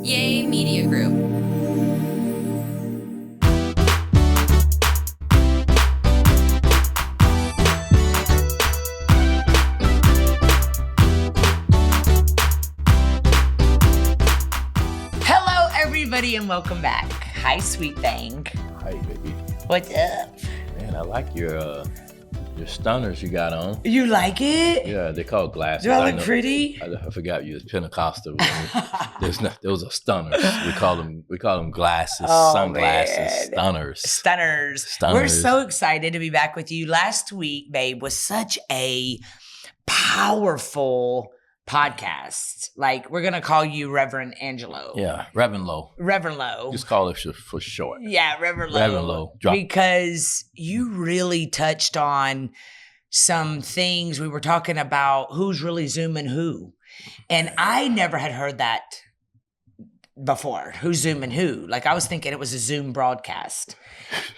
Yay Media Group. Hello, everybody, and welcome back. Hi, sweet thing. Hi, baby. What's up? Man, I like your stunners you got on. You like it? Yeah, they call it glasses. Do I look pretty? I forgot you was Pentecostal. Those are stunners. We call them glasses, sunglasses, man. Stunners. We're so excited to be back with you. Last week, babe, was such a powerful podcast. Like, we're going to call you Reverend Angelo. Yeah, Reverend Low. Reverend Low. Just call it for short. Yeah, Reverend Low. Reverend Low. Drop. Because you really touched on some things. We were talking about who's really Zooming who. And I never had heard that before. Who's Zooming who? Like, I was thinking it was a Zoom broadcast.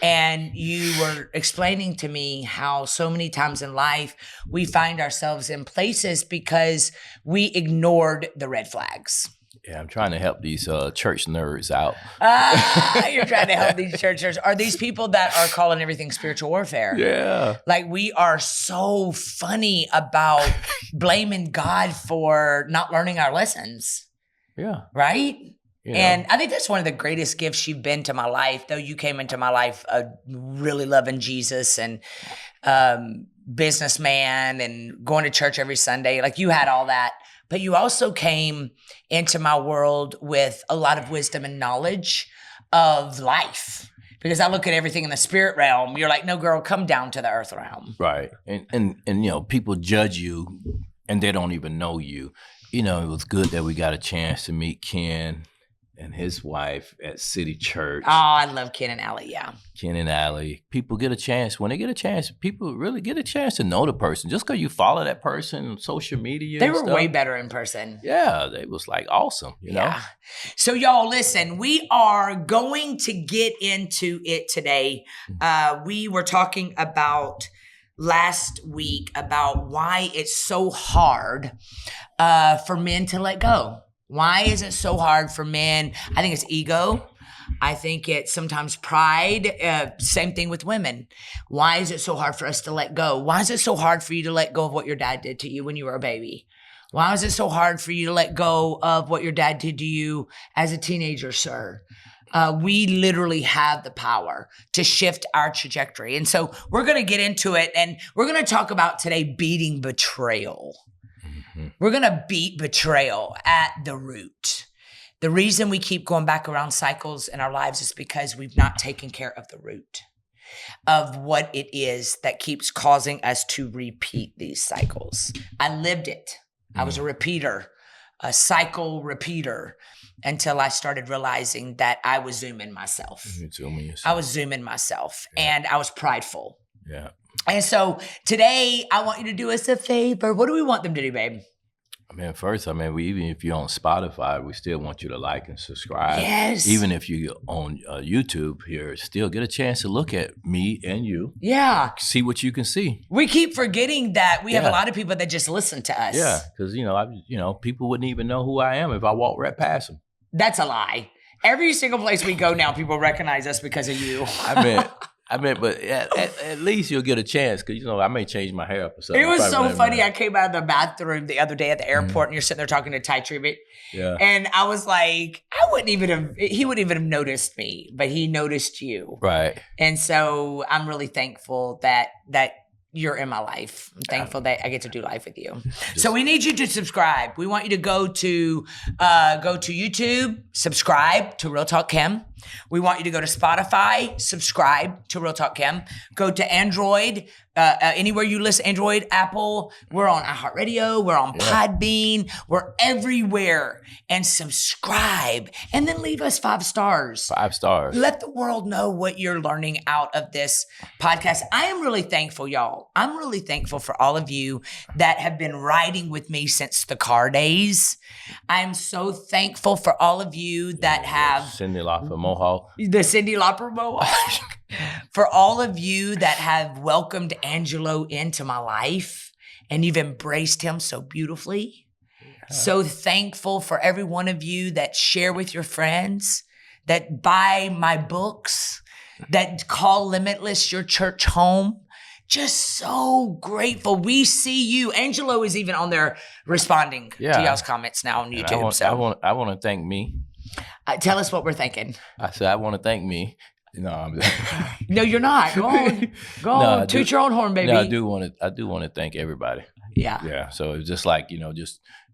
And you were explaining to me how so many times in life we find ourselves in places because we ignored the red flags. Yeah, I'm trying to help these church nerds out. You're trying to help these churches. Are these people that are calling everything spiritual warfare? Yeah. Like, we are so funny about blaming God for not learning our lessons. Yeah. Right? You know. And I think that's one of the greatest gifts you've been to my life, though you came into my life really loving Jesus and businessman and going to church every Sunday. Like, you had all that. But you also came into my world with a lot of wisdom and knowledge of life. Because I look at everything in the spirit realm. You're like, no, girl, come down to the earth realm. Right. And you know, people judge you and they don't even know you. You know, it was good that we got a chance to meet Ken and his wife at City Church. Oh, I love Ken and Allie, yeah. Ken and Allie. People get a chance. When they get a chance, people really get a chance to know the person. Just because you follow that person on social media. They were way better in person. Yeah, they was like awesome, you know? So y'all, listen, we are going to get into it today. We were talking about last week about why it's so hard for men to let go. Why is it so hard for men? I think it's ego. I think it's sometimes pride. Same thing with women. Why is it so hard for us to let go? Why is it so hard for you to let go of what your dad did to you when you were a baby? Why is it so hard for you to let go of what your dad did to you as a teenager, sir? We literally have the power to shift our trajectory. And so we're going to get into it, and we're going to talk about today beating betrayal. We're going to beat betrayal at the root. The reason we keep going back around cycles in our lives is because we've not taken care of the root of what it is that keeps causing us to repeat these cycles. I lived it. I was a repeater, a cycle repeater, until I started realizing that I was zooming myself. I was zooming myself, and I was prideful. Yeah. And so today I want you to do us a favor. What do we want them to do, babe? First, even if you're on Spotify, we still want you to like and subscribe. Yes. Even if you're on YouTube here, still get a chance to look at me and you. Yeah. See what you can see. We keep forgetting that we have a lot of people that just listen to us. Yeah, because, people wouldn't even know who I am if I walked right past them. That's a lie. Every single place we go now, people recognize us because of you. But at least you'll get a chance because, I may change my hair up or something. It was so funny. I came out of the bathroom the other day at the airport, and you're sitting there talking to Ty Tribute. Yeah. And I was like, he wouldn't even have noticed me, but he noticed you. Right. And so I'm really thankful that you're in my life. I'm thankful that I get to do life with you. So we need you to subscribe. We want you to go to YouTube, subscribe to Real Talk Kim. We want you to go to Spotify, subscribe to Real Talk Kim. Go to Android, anywhere you listen, Android, Apple. We're on iHeartRadio. We're on Podbean. We're everywhere. And subscribe. And then leave us 5 stars. 5 stars. Let the world know what you're learning out of this podcast. I am really thankful, y'all. I'm really thankful for all of you that have been riding with me since the car days. I'm so thankful for all of you that have Cindy Lauper Mohawk. The Cindy Lauper Mohawk. For all of you that have welcomed Angelo into my life and you've embraced him so beautifully. So thankful for every one of you that share with your friends, that buy my books, that call Limitless your church home. Just so grateful. We see you. Angelo is even on there responding to y'all's comments now on YouTube. I want to thank me. Tell us what we're thinking. I said I want to thank me. No, no, you're not. Go on. Go on. Toot your own horn, baby. No, I do want to thank everybody. Yeah. Yeah. So it's just like,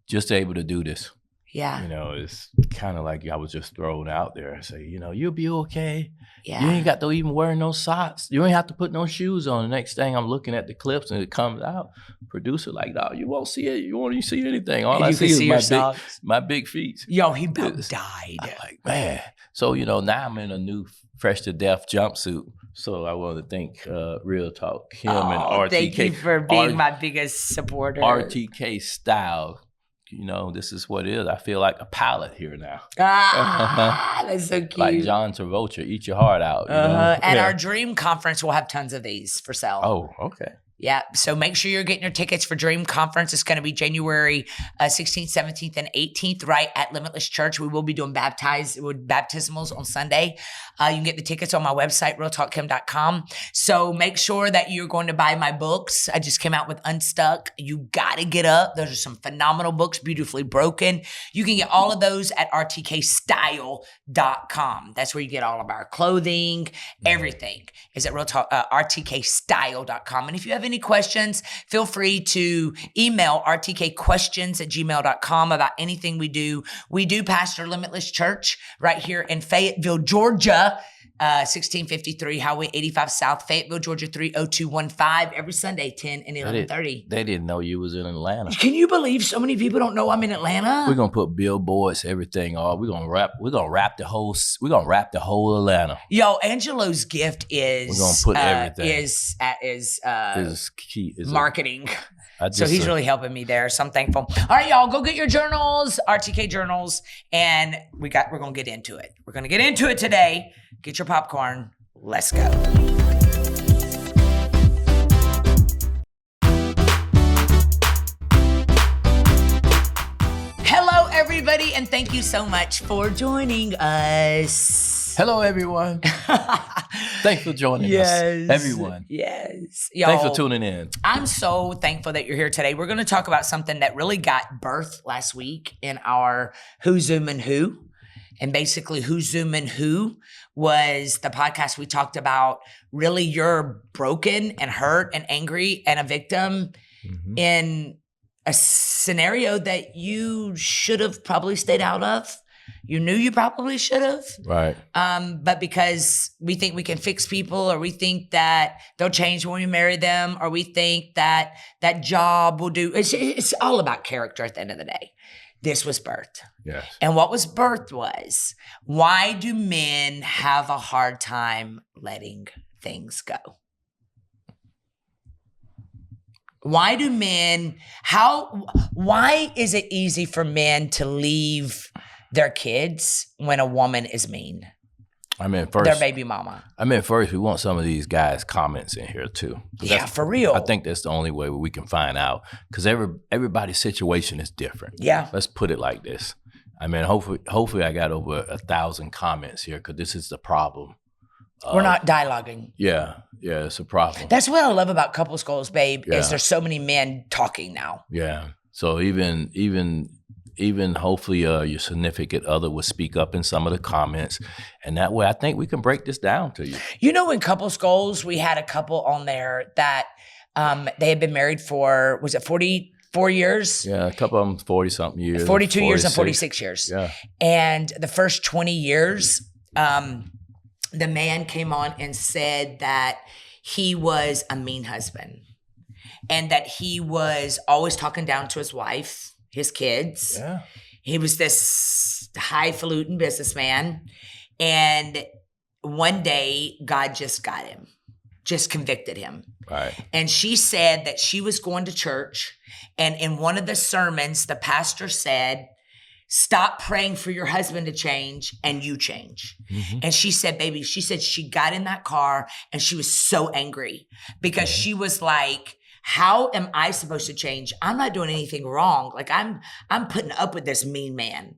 just able to do this. Yeah. It's kind of like I was just thrown out there and say, you'll be okay. Yeah. You ain't got to even wear no socks. You ain't have to put no shoes on. The next thing I'm looking at the clips and it comes out. Producer like, no, you won't see it. You won't even see anything. All I see is my big feet. Yo, he about died. I'm like, man. So, now I'm in a new fresh to death jumpsuit. So I want to thank Real Talk, Kim and RTK. Thank you for being my biggest supporter. RTK style. This is what it is. I feel like a pilot here now. That's so cute. Like John Travolta, eat your heart out. At our Dream Conference, we'll have tons of these for sale. Oh, okay. Yeah, so make sure you're getting your tickets for Dream Conference. It's going to be January 16th, 17th, and 18th, right at Limitless Church. We will be doing baptismals on Sunday. You can get the tickets on my website, realtalkkim.com. So make sure that you're going to buy my books. I just came out with Unstuck. You got to get up. Those are some phenomenal books, beautifully broken. You can get all of those at rtkstyle.com. That's where you get all of our clothing, everything is at rtkstyle.com. And if you have any questions, feel free to email rtkquestions@gmail.com about anything we do. We do pastor Limitless Church right here in Fayetteville, Georgia, 1653 Highway 85 South, Fayetteville, Georgia, 30215, every Sunday, 10 and 11:30. They didn't know you was in Atlanta. Can you believe so many people don't know I'm in Atlanta? We're gonna put billboards, everything. We're gonna wrap the whole Atlanta. Yo, Angelo's gift is we're gonna put everything is key marketing. So he's really helping me there. So I'm thankful. All right, y'all, go get your journals, RTK journals, and we're gonna get into it. We're gonna get into it today. Get your popcorn. Let's go. Hello, everybody, and thank you so much for joining us. Hello, everyone. Thanks for joining us, everyone. Yes. Y'all, thanks for tuning in. I'm so thankful that you're here today. We're going to talk about something that really got birthed last week in our Who, Zoom, and Who. And basically, Who, Zoom, and Who was the podcast we talked about. Really, you're broken and hurt and angry and a victim in a scenario that you should have probably stayed out of. You knew you probably should have. Right. But because we think we can fix people, or we think that they'll change when we marry them, or we think that that job will do, it's all about character at the end of the day. This was birthed. Yes. And what was birthed was, why do men have a hard time letting things go? Why do men, why is it easy for men to leave their kids when a woman is mean? First, their baby mama. First, we want some of these guys' comments in here too. Yeah, for real. I think that's the only way we can find out, because everybody's situation is different. Yeah. Let's put it like this. Hopefully I got over 1,000 comments here, because this is the problem. We're not dialoguing. Yeah, it's a problem. That's what I love about Couples Goals, babe, is there's so many men talking now. Yeah. So even hopefully your significant other will speak up in some of the comments. And that way I think we can break this down to you. In Couples Goals, we had a couple on there that they had been married for, was it 44 years? Yeah, a couple of them 40-something years. 42 years and 46 years. Yeah. And the first 20 years, the man came on and said that he was a mean husband and that he was always talking down to his wife, his kids. Yeah. He was this highfalutin businessman. And one day, God just got him, just convicted him. Right. And she said that she was going to church. And in one of the sermons, the pastor said, stop praying for your husband to change and you change. Mm-hmm. And she said, baby, she got in that car and she was so angry because she was like, how am I supposed to change? I'm not doing anything wrong. Like I'm putting up with this mean man.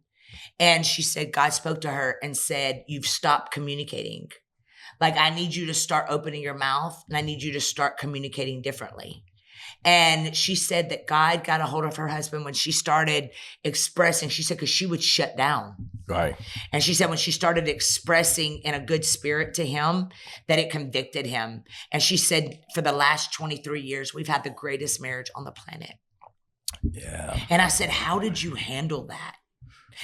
And she said, God spoke to her and said, you've stopped communicating. Like, I need you to start opening your mouth and I need you to start communicating differently. And she said that God got a hold of her husband when she started expressing, she said, because she would shut down. Right. And she said when she started expressing in a good spirit to him, that it convicted him. And she said for the last 23 years, we've had the greatest marriage on the planet. Yeah. And I said, how did you handle that?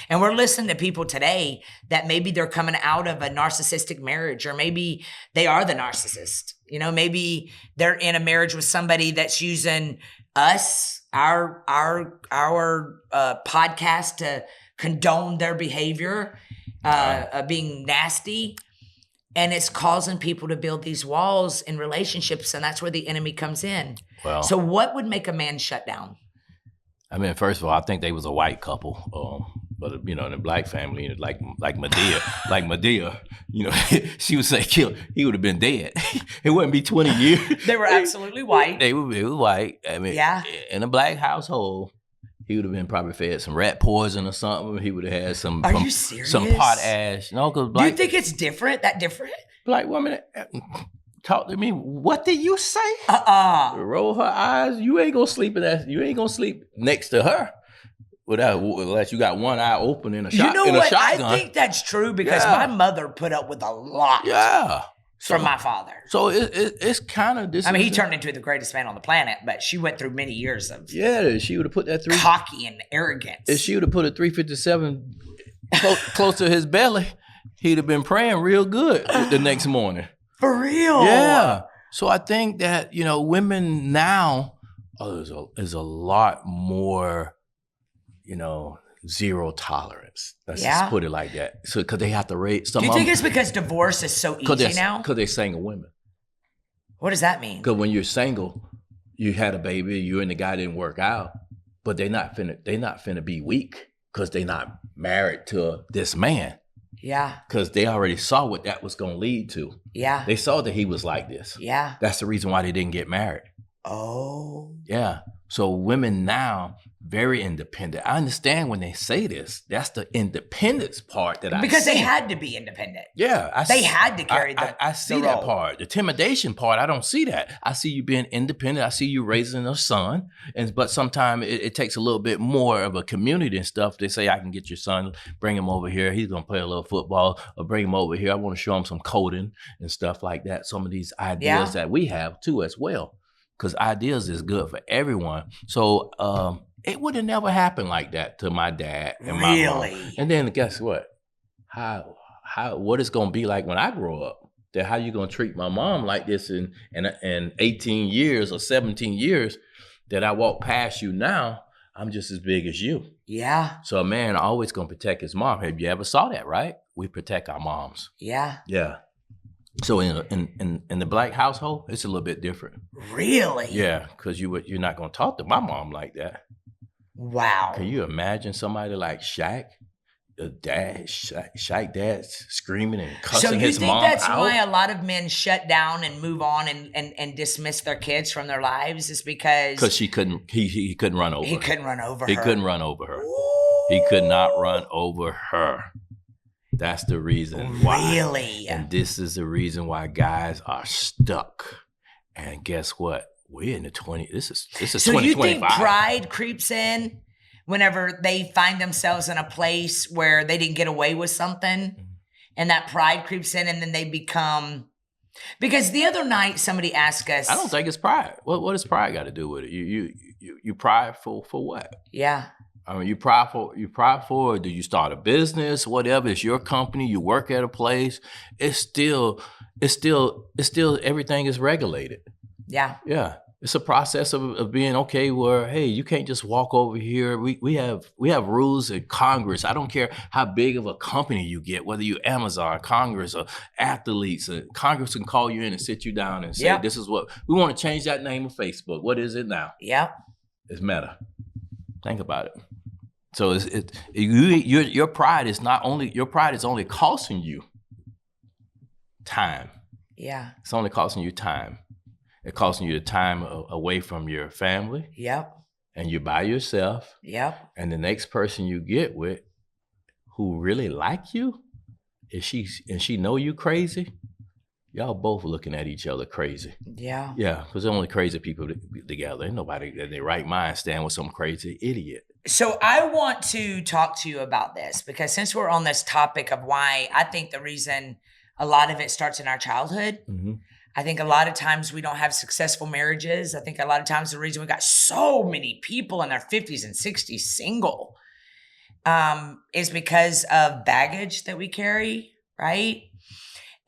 And we're listening to people today that maybe they're coming out of a narcissistic marriage, or maybe they are the narcissist. You know, maybe they're in a marriage with somebody that's using us, our podcast to condone their behavior, being nasty. And it's causing people to build these walls in relationships. And that's where the enemy comes in. Well, so what would make a man shut down? I mean, first of all, I think they was a white couple. But you know, in a black family, like Medea, you know, she would say kill. He would have been dead. It wouldn't be 20 years. They were absolutely white. They were white. I mean, yeah. In a black household, he would have been probably fed some rat poison or something. He would have had some. Are you serious? Some potash. No, because black. Do you think it's different? That different? Black woman. Talk to me. What did you say? Roll her eyes. You ain't gonna sleep in that. You ain't gonna sleep next to her. Unless you got one eye open in a shotgun. You know what? I think that's true because my mother put up with a lot. Yeah. From my father. So it's kind of this. I mean, he turned into the greatest man on the planet, but she went through many years of she would have put that cocky and arrogance. If she would have put a 357 close to his belly, he'd have been praying real good the next morning. For real? Yeah. So I think that, you know, women now is a lot more, you know, zero tolerance. Let's just put it like that. So because they have to raise some. Do you think it's because divorce is so easy now? Because they're single women. What does that mean? Because when you're single, you had a baby, you and the guy didn't work out, but they're not finna be weak because they're not married to this man. Yeah. Because they already saw what that was going to lead to. Yeah. They saw that he was like this. Yeah. That's the reason why they didn't get married. Oh. Yeah. So women now, very independent. I understand when they say this. That's the independence part that I see. Because they had to be independent. Yeah. They had to carry I see that part. The intimidation part, I don't see that. I see you being independent. I see you raising a son. But sometimes it takes a little bit more of a community and stuff. They say, I can get your son, bring him over here. He's going to play a little football, or bring him over here. I want to show him some coding and stuff like that. Some of these ideas that we have too as well. Because ideas is good for everyone. So it would have never happened like that to my dad and my mom. And then guess what? What it's gonna be like when I grow up? That how you gonna treat my mom like this in 18 years or 17 years that I walk past you now, I'm just as big as you. Yeah. So a man always gonna protect his mom. Have you ever saw that, right? We protect our moms. Yeah. Yeah. So in the black household, it's a little bit different. Really? Yeah, because you're not gonna talk to my mom like that. Wow. Can you imagine somebody like Shaq, Shaq dad screaming and cussing his mom out? So you think that's why a lot of men shut down and move on and dismiss their kids from their lives is because he couldn't run over her. He couldn't run over her. He couldn't run over her. Ooh. He could not run over her. That's the reason why. Really? And this is the reason why guys are stuck. And guess what? We're in the 20. This is so 2025. You think pride creeps in whenever they find themselves in a place where they didn't get away with something, and that pride creeps in, and then they become. Because the other night somebody asked us. I don't think it's pride. What does pride got to do with it? You prideful for what? Yeah. I mean, you prideful, or do you start a business, whatever, it's your company, you work at a place, it's still everything is regulated. Yeah. Yeah. It's a process of being okay where, hey, you can't just walk over here. We have rules in Congress. I don't care how big of a company you get, whether you're Amazon, Congress, or athletes. Congress can call you in and sit you down and say, this is what, we want to change that name of Facebook. What is it now? Yeah. It's Meta. Think about it. So your pride is only costing you time. Yeah. It's only costing you time. It costing you the time away from your family. Yep. And you're by yourself. Yep. And the next person you get with who really like you, she know you crazy, y'all both looking at each other crazy. Yeah. Yeah, because only crazy people together. Ain't nobody in their right mind stand with some crazy idiot. So I want to talk to you about this because since we're on this topic of why I think the reason a lot of it starts in our childhood, I think a lot of times we don't have successful marriages. I think a lot of times the reason we got so many people in their 50s and 60s single is because of baggage that we carry, right?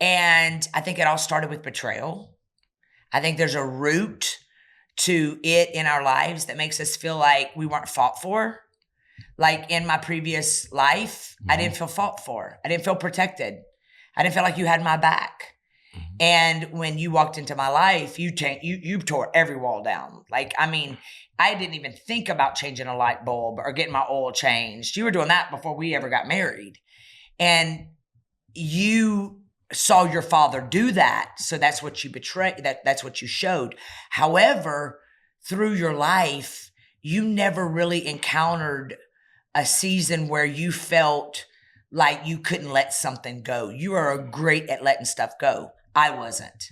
And I think it all started with betrayal. I think there's a root to it in our lives that makes us feel like we weren't fought for. Like in my previous life, I didn't feel fought for. I didn't feel protected. I didn't feel like you had my back. And when you walked into my life, you tore every wall down. Like, I mean, I didn't even think about changing a light bulb or getting my oil changed. You were doing that before we ever got married. And you saw your father do that. So that's what you betrayed. That's what you showed. However, through your life, you never really encountered a season where you felt like you couldn't let something go. You are great at letting stuff go. I wasn't.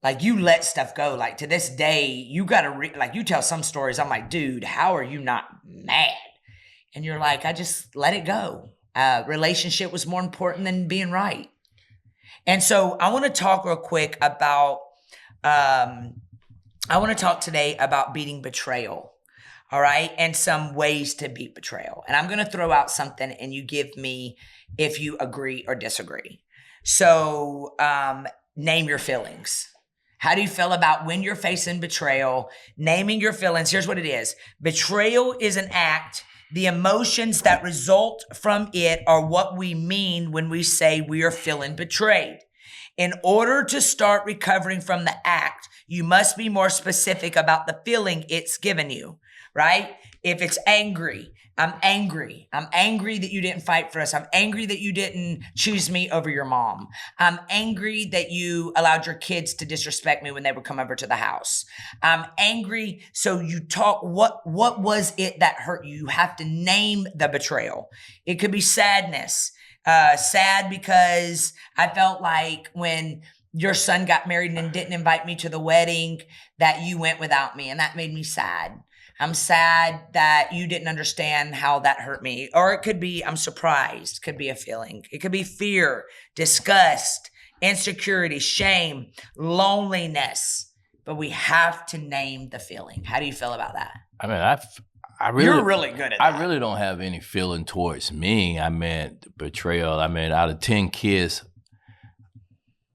Like, you let stuff go. Like, to this day, you got to, like, you tell some stories. I'm like, dude, how are you not mad? And you're like, I just let it go. Relationship was more important than being right. And so I want to talk real quick about, I want to talk today about beating betrayal. All right. And some ways to beat betrayal. And I'm going to throw out something and you give me if you agree or disagree. So, name your feelings. How do you feel about when you're facing betrayal? Naming your feelings. Here's what it is. Betrayal is an act. The emotions that result from it are what we mean when we say we are feeling betrayed. In order to start recovering from the act, you must be more specific about the feeling it's given you, right? If it's angry, I'm angry. I'm angry that you didn't fight for us. I'm angry that you didn't choose me over your mom. I'm angry that you allowed your kids to disrespect me when they would come over to the house. I'm angry. So you talk, what was it that hurt you? You have to name the betrayal. It could be sadness. Sad because I felt like when your son got married and didn't invite me to the wedding that you went without me, and that made me sad. I'm sad that you didn't understand how that hurt me. Or it could be, I'm surprised. Could be a feeling. It could be fear, disgust, insecurity, shame, loneliness. But we have to name the feeling. How do you feel about that? I mean, I really, you're really good at that. I really don't have any feeling towards me. I mean, betrayal. I mean, out of 10 kids,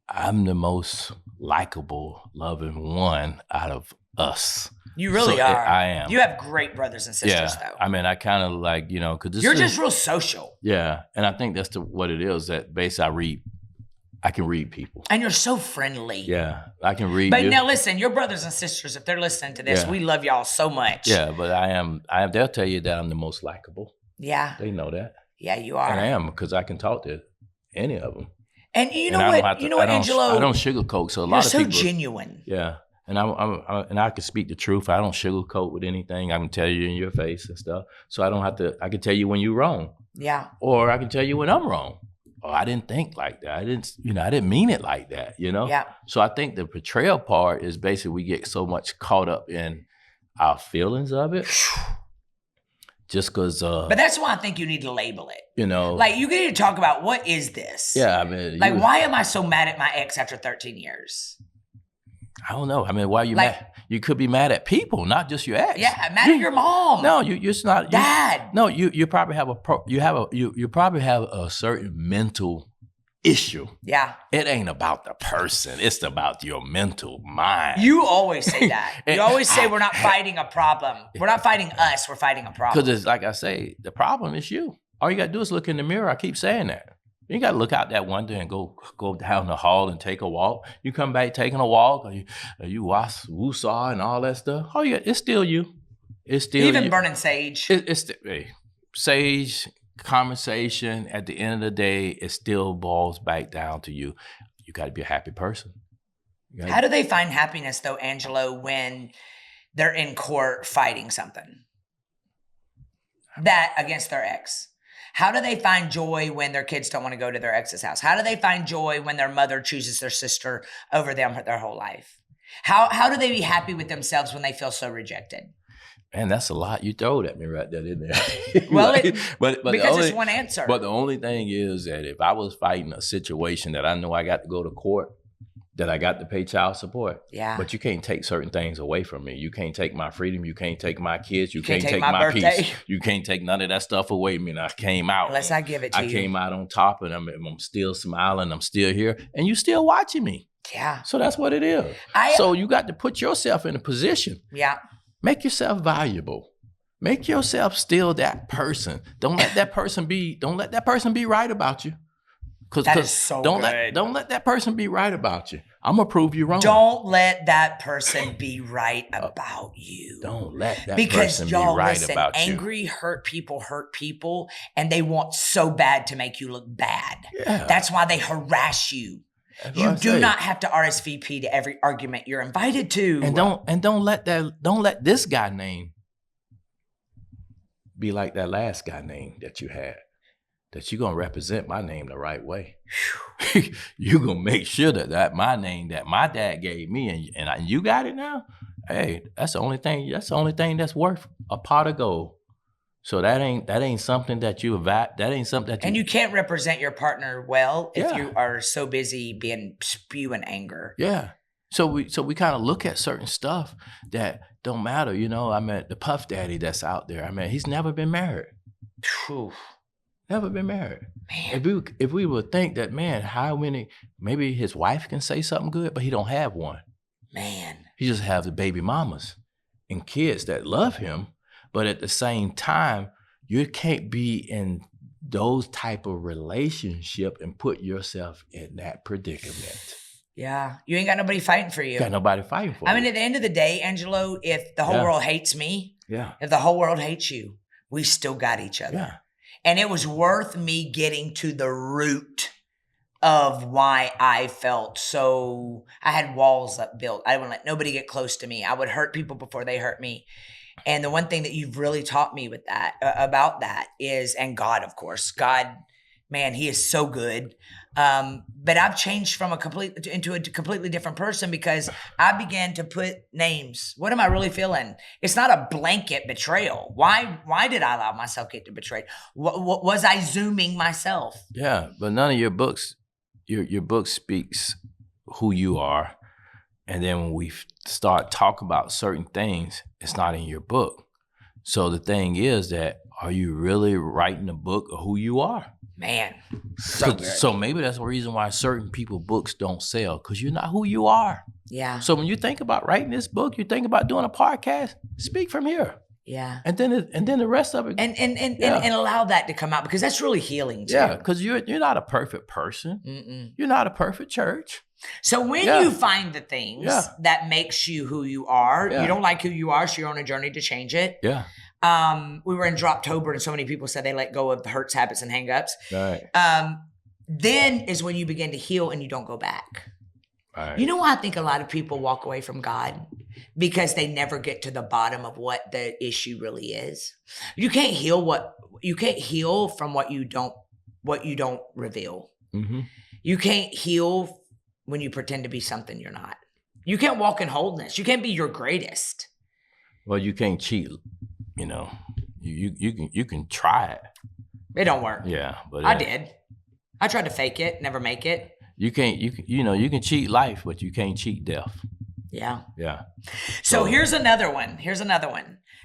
I'm the most likable, loving one out of us. You really are. I am. You have great brothers and sisters, though. I mean, I kind of like, because you're just real social. Yeah, and I think that's what it is. That basically, I can read people, and you're so friendly. Yeah, I can read. But now, listen, your brothers and sisters, if they're listening to this, we love y'all so much. Yeah, but I am. They'll tell you that I'm the most likable. Yeah, they know that. Yeah, you are. And I am because I can talk to any of them. And you know what? You know what, Angelo? I don't sugarcoat. So a lot of people. You're so genuine. Yeah. And I can speak the truth. I don't sugarcoat with anything. I can tell you in your face and stuff. So I don't have to. I can tell you when you're wrong. Yeah. Or I can tell you when I'm wrong. Or I didn't think like that. I didn't mean it like that. Yeah. So I think the betrayal part is basically we get so much caught up in our feelings of it. Just because. But that's why I think you need to label it. Like you need to talk about what is this? Yeah, I mean. Like, why am I so mad at my ex after 13 years? I don't know. I mean, why are you mad? You could be mad at people, not just your ex. Yeah, mad at your mom. No, you're not. Dad. No, you probably have you probably have a certain mental issue. Yeah. It ain't about the person. It's about your mental mind. You always say that. You always say we're not fighting a problem. We're not fighting us. We're fighting a problem. Because it's like I say, the problem is you. All you got to do is look in the mirror. I keep saying that. You got to look out that window and go down the hall and take a walk. You come back taking a walk, or you wash woosah and all that stuff. Oh yeah, it's still you. It's still even you. Burning sage. Sage conversation. At the end of the day, it still boils back down to you. You got to be a happy person. How do they find happiness, though, Angelo, when they're in court fighting something that against their ex? How do they find joy when their kids don't want to go to their ex's house? How do they find joy when their mother chooses their sister over them their whole life? How do they be happy with themselves when they feel so rejected? Man, that's a lot you throwed at me right there, didn't it? Well, but because it's one answer. But the only thing is that if I was fighting a situation that I know I got to go to court, that I got to pay child support. Yeah. But you can't take certain things away from me. You can't take my freedom. You can't take my kids. You can't take take my my birthday. peace. You can't take none of that stuff away from me. And I came out. Unless I give it to you. I came out on top, and I'm still smiling. I'm still here. And you still watching me. Yeah. So that's what it is. So you got to put yourself in a position. Yeah. Make yourself valuable. Make yourself still that person. Don't let that person be right about you. That is so good. Don't let that person be right about you. I'm going to prove you wrong. Don't let that person be right about you. Don't let that because person y'all, be right listen, about you. Angry, hurt people, and they want so bad to make you look bad. Yeah. That's why they harass you. That's You do not have to RSVP to every argument you're invited to. And don't let this guy name be like that last guy name that you had. That you're gonna represent my name the right way. You're gonna make sure that my name that my dad gave me and you got it now. Hey, that's the only thing that's worth a pot of gold. So that ain't something that you and you can't represent your partner well if Yeah. you are so busy spewing anger. Yeah. So we kind of look at certain stuff that don't matter. You know, I mean, the Puff Daddy that's out there. I mean, he's never been married. Whew. Never been married. Man. If we would think that, man, how many, maybe his wife can say something good, but he don't have one. Man. He just have the baby mamas and kids that love him. But at the same time, you can't be in those type of relationship and put yourself in that predicament. Yeah. You ain't got nobody fighting for you. Got nobody fighting for you. I mean, at the end of the day, Angelo, if the whole world hates me, if the whole world hates you, we still got each other. Yeah. And it was worth me getting to the root of why I felt so, I had walls up built. I wouldn't let nobody get close to me. I would hurt people before they hurt me. And the one thing that you've really taught me with that, about that is, and God, of course, God, man, he is so good. But I've changed into a completely different person because I began to put names. What am I really feeling? It's not a blanket betrayal. Why did I allow myself to get betrayed? Was I zooming myself? Yeah, but none of your books, your book speaks who you are. And then when we start talking about certain things, it's not in your book. So the thing is that, are you really writing a book of who you are? Man, so good. So maybe that's the reason why certain people books don't sell, because you're not who you are. Yeah. So when you think about writing this book, you think about doing a podcast, speak from here. Yeah. And then the rest of it. And allow that to come out, because that's really healing too. Yeah, because you're not a perfect person. Mm-mm. You're not a perfect church. So when you find the things that makes you who you are, you don't like who you are, so you're on a journey to change it. Yeah. We were in Droptober and so many people said they let go of the hurts, habits, and hangups. Right. Then is when you begin to heal and you don't go back. Right. You know why I think a lot of people walk away from God? Because they never get to the bottom of what the issue really is. You can't heal from what you don't reveal. Mm-hmm. You can't heal when you pretend to be something you're not. You can't walk in wholeness. You can't be your greatest. Well, you can't cheat. You know, you can try it. It don't work. Yeah, but I did. I tried to fake it, never make it. You can cheat life, but you can't cheat death. Yeah. Yeah. So here's another one.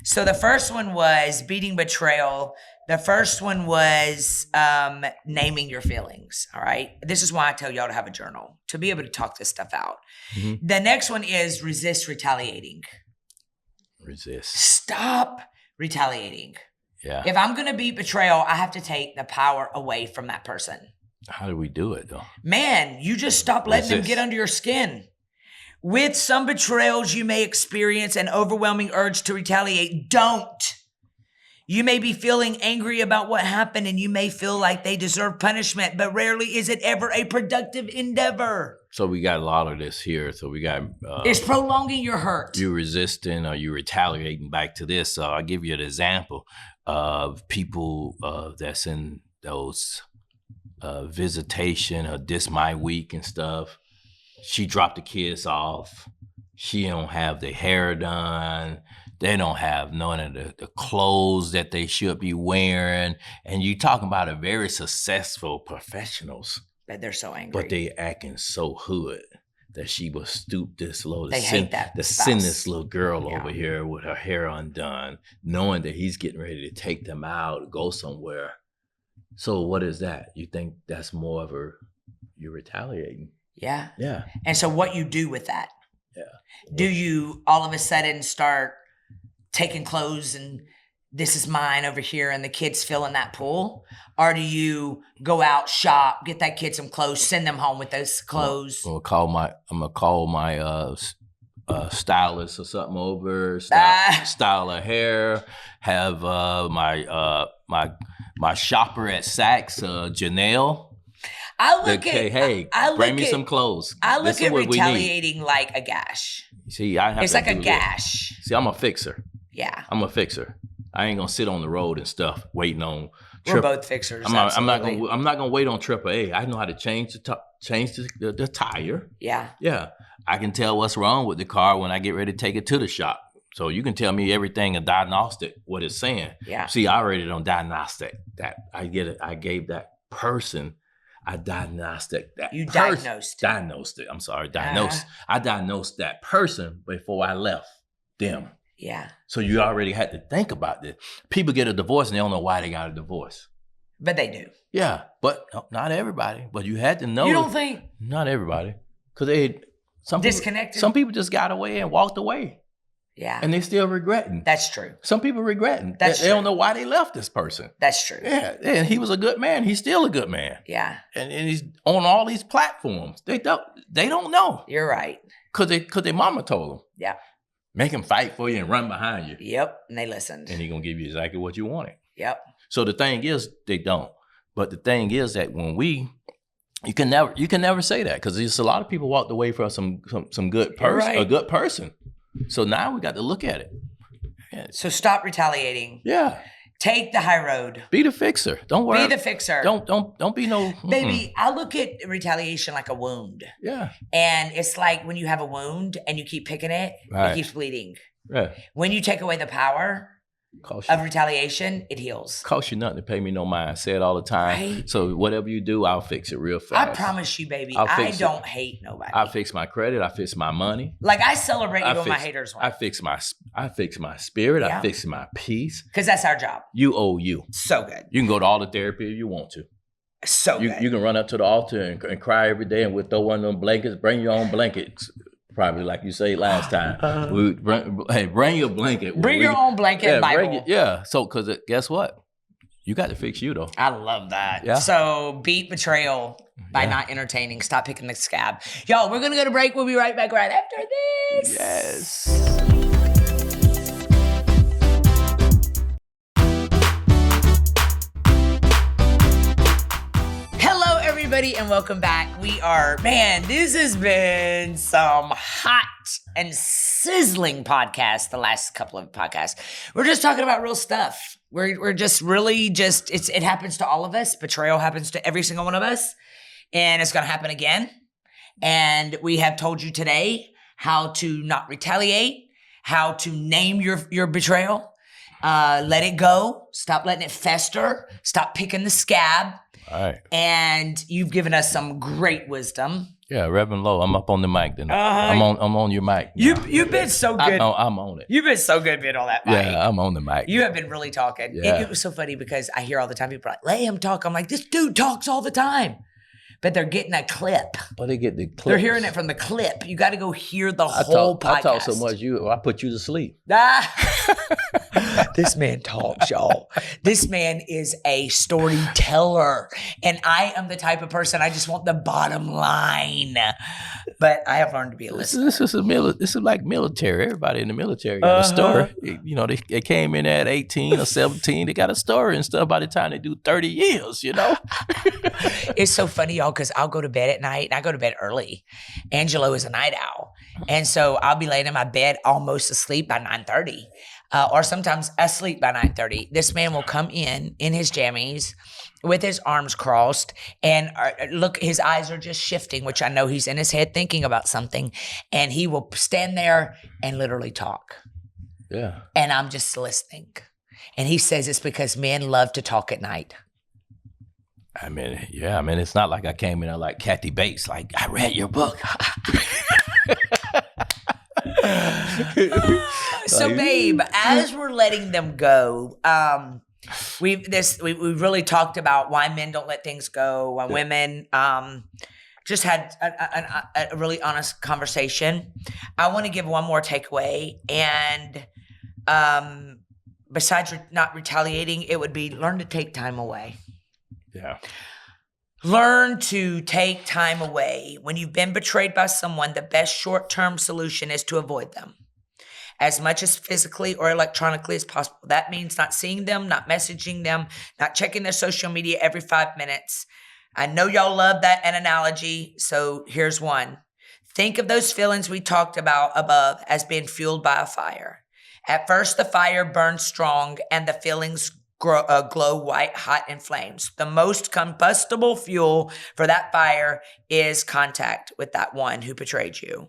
So the first one was beating betrayal. The first one was naming your feelings. All right. This is why I tell y'all to have a journal, to be able to talk this stuff out. Mm-hmm. The next one is resist retaliating. Resist. Stop retaliating. Yeah. If I'm going to beat betrayal, I have to take the power away from that person. How do we do it though? Man, you just stop letting them get under your skin. With some betrayals, you may experience an overwhelming urge to retaliate. Don't. You may be feeling angry about what happened and you may feel like they deserve punishment, but rarely is it ever a productive endeavor. So we got a lot of this here. So we got... it's prolonging your hurt. You resisting or you retaliating back to this. So I'll give you an example of people that's in those visitation or this my week and stuff. She dropped the kids off. She don't have their hair done. They don't have none of the clothes that they should be wearing. And you talking about a very successful professionals. But they're so angry. But they acting so hood that she will stoop this low to send this little girl over here with her hair undone, knowing that he's getting ready to take them out, go somewhere. So what is that? You think that's more of you're retaliating? Yeah. Yeah. And so what you do with that? Yeah. Do you all of a sudden start taking clothes and this is mine over here and the kids fill in that pool? Or do you go out, shop, get that kid some clothes, send them home with those clothes? I'm gonna call my stylist or something over, style her hair, have my shopper at Saks, Janelle. Bring me some clothes. I look at retaliating like a gash. See, it's like a gash. See, I'm a fixer. Yeah. I'm a fixer. I ain't gonna sit on the road and stuff waiting on. We're both fixers. I'm not gonna wait on AAA. I know how to change the tire. Yeah. Yeah. I can tell what's wrong with the car when I get ready to take it to the shop. So you can tell me everything a diagnostic what it's saying. Yeah. See, I already don't diagnostic that. I get it. I gave that person. I diagnostic that. You diagnosed. Diagnosed it. I'm sorry. Diagnosed. I diagnosed that person before I left them. Yeah. So you already had to think about this. People get a divorce and they don't know why they got a divorce. But they do. Yeah, but not everybody. But you had to know. You don't think? Not everybody. Because some disconnected. Some people just got away and walked away. Yeah. And they still regretting. That's true. Some people regretting. That's they don't know why they left this person. That's true. Yeah. And he was a good man. He's still a good man. Yeah. And he's on all these platforms. They don't know. You're right. Because their mama told them. Yeah. Make him fight for you and run behind you. Yep. And they listened. And he's going to give you exactly what you wanted. Yep. So the thing is, they don't. But the thing is that when you can never say that because there's a lot of people walked away from some good person, right. A good person. So now we got to look at it. Yeah. So stop retaliating. Yeah. Take the high road. Be the fixer. Don't worry. Be the fixer. Don't be no baby. I look at retaliation like a wound. Yeah. And it's like when you have a wound and you keep picking it, right. It keeps bleeding. Right. When you take away the power of retaliation, it heals. Cost you nothing to pay me no mind. I say it all the time. Right? So whatever you do, I'll fix it real fast. I promise you, baby. I don't hate nobody. I fix my credit. I fix my money. Like I celebrate you when my haters win. I fix my spirit. Yeah. I fix my peace. Because that's our job. You owe you. So good. You can go to all the therapy you want to. So good. You can run up to the altar and cry every day and we'll throw one of them blankets. Bring your own blankets. Probably like you said last time. Bring your blanket. Bring your own blanket, Bible. So, because guess what? You got to fix you, though. I love that. Yeah. So, beat betrayal by not entertaining. Stop picking the scab. Y'all, we're going to go to break. We'll be right back right after this. Yes. Everybody, and welcome back. This has been some hot and sizzling podcasts the last couple of podcasts. We're just talking about real stuff. We're just really it happens to all of us. Betrayal happens to every single one of us, and it's going to happen again. And we have told you today how to not retaliate, how to name your betrayal, let it go, stop letting it fester, stop picking the scab. All right. And you've given us some great wisdom. Yeah, Reverend Lowe, I'm up on the mic. Then I'm on your mic. You've been so good. I'm on it. You've been so good being on that mic. Yeah, I'm on the mic. You have been really talking. Yeah. It was so funny because I hear all the time people are like, let him talk. I'm like, this dude talks all the time. But they're getting a clip. But they get the clip. They're hearing it from the clip. You got to go hear the whole podcast. I talk so much, I put you to sleep. They This man talks, y'all. This man is a storyteller. And I am the type of person, I just want the bottom line. But I have learned to be a listener. This is like military. Everybody in the military got a story. You know, they came in at 18 or 17. They got a story and stuff by the time they do 30 years, you know? It's so funny, y'all, because I'll go to bed at night and I go to bed early. Angelo is a night owl. And so I'll be laying in my bed almost asleep by 9:30. Or sometimes asleep by 9:30. This man will come in his jammies with his arms crossed and look, his eyes are just shifting, which I know he's in his head thinking about something. And he will stand there and literally talk. Yeah. And I'm just listening. And he says it's because men love to talk at night. I mean, yeah. I mean, it's not like I came in there like Kathy Bates, like, I read your book. So, babe, as we're letting them go, we've really talked about why men don't let things go, why women just had a really honest conversation. I want to give one more takeaway, and besides not retaliating, it would be learn to take time away. Yeah. Learn to take time away. When you've been betrayed by someone, the best short-term solution is to avoid them as much as physically or electronically as possible. That means not seeing them, not messaging them, not checking their social media every 5 minutes. I know y'all love that an analogy, so here's one. Think of those feelings we talked about above as being fueled by a fire. At first, the fire burns strong and the feelings glow white hot in flames. The most combustible fuel for that fire is contact with that one who betrayed you.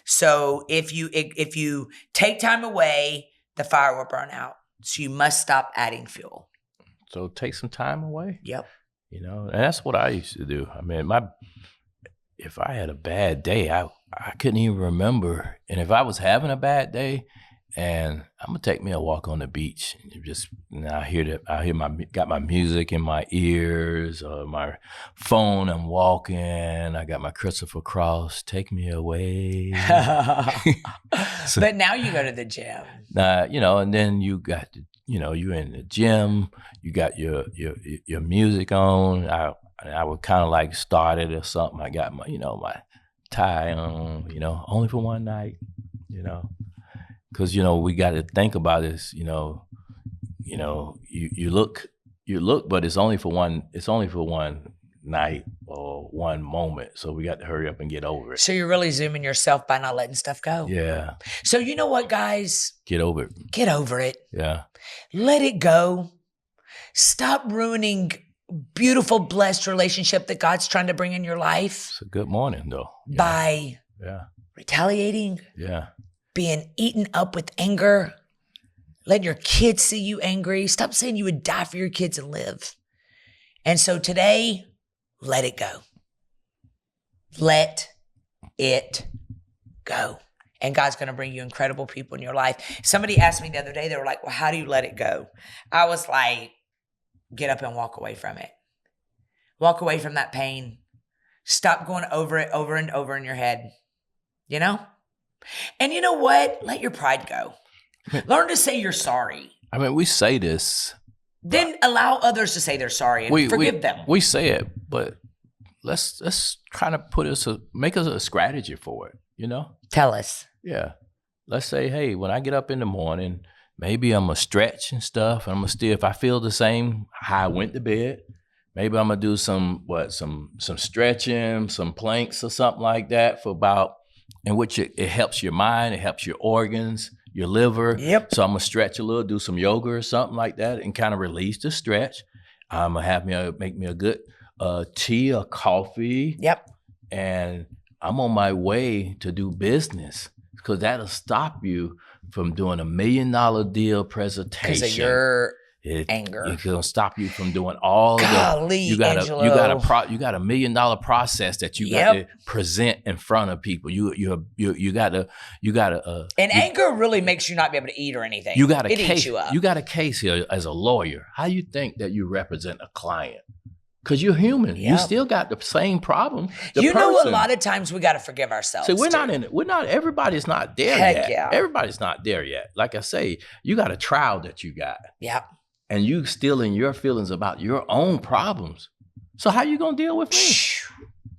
So if you take time away, the fire will burn out. So you must stop adding fuel. So take some time away. Yep. You know, and that's what I used to do. I mean, if I had a bad day, I couldn't even remember. And if I was having a bad day, and I'm gonna take me a walk on the beach. Got my music in my ears, or my phone. I'm walking. I got my Christopher Cross. Take me away. But now you go to the gym. You know, and then you got, you're in the gym. You got your music on. I would kind of like start it or something. I got my my tie on. Only for one night. Because we got to think about this. You look, but it's only for one. It's only for one night or one moment. So we got to hurry up and get over it. So you're really zooming yourself by not letting stuff go. Yeah. So you know what, guys? Get over it. Get over it. Yeah. Let it go. Stop ruining beautiful, blessed relationship that God's trying to bring in your life. It's a good morning, though. By retaliating. Yeah. Being eaten up with anger, letting your kids see you angry. Stop saying you would die for your kids and live. And so today, let it go. Let it go. And God's going to bring you incredible people in your life. Somebody asked me the other day, they were like, well, how do you let it go? I was like, get up and walk away from it. Walk away from that pain. Stop going over it over and over in your head. And you know what? Let your pride go. Learn to say you're sorry. I mean, we say this. Then allow others to say they're sorry and forgive them. We say it, but let's kind of make us a strategy for it, Tell us. Yeah. Let's say, hey, when I get up in the morning, maybe I'm going to stretch and stuff. And I'm going to if I feel the same how I went to bed, maybe I'm going to do some stretching, some planks or something like that for about, in which it helps your mind, it helps your organs, your liver. Yep. So I'm going to stretch a little, do some yoga or something like that and kind of release the stretch. I'm going to make me a good tea or coffee. Yep. And I'm on my way to do business because that'll stop you from doing $1 million deal presentation. Because of your anger. It's gonna stop you from doing all you got a $1 million process that you got to present in front of people. You gotta and anger really makes you not be able to eat or anything. You got a it case. Eats you up. You got a case here as a lawyer. How you think that you represent a client? Because you're human. Yep. You still got the same problem. A lot of times we got to forgive ourselves. So everybody's not there Heck yet. yeah. Everybody's not there yet. Like I say, you got a trial that you got. Yeah. And you still in your feelings about your own problems. So how you going to deal with me?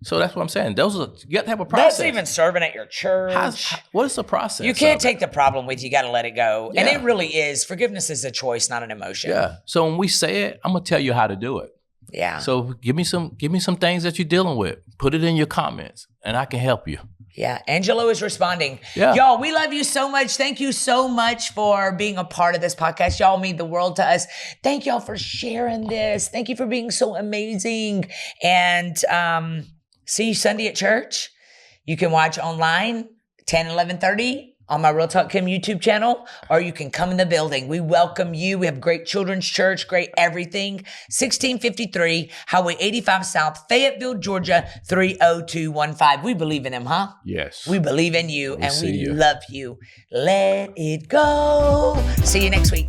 So that's what I'm saying. You have to have a process. That's even serving at your church. What is the process? You can't take the problem with you. You got to let it go. Yeah. And it really is. Forgiveness is a choice, not an emotion. Yeah. So when we say it, I'm going to tell you how to do it. Yeah. So give me some things that you're dealing with. Put it in your comments and I can help you. Yeah. Angelo is responding. Yeah. Y'all, we love you so much. Thank you so much for being a part of this podcast. Y'all mean the world to us. Thank y'all for sharing this. Thank you for being so amazing. And see you Sunday at church. You can watch online 10, 11:30 on my Real Talk Kim YouTube channel, or you can come in the building. We welcome you. We have great children's church, great everything. 1653 Highway 85 South, Fayetteville, Georgia, 30215. We believe in him, huh? Yes. We believe in you, and we love you. Let it go. See you next week.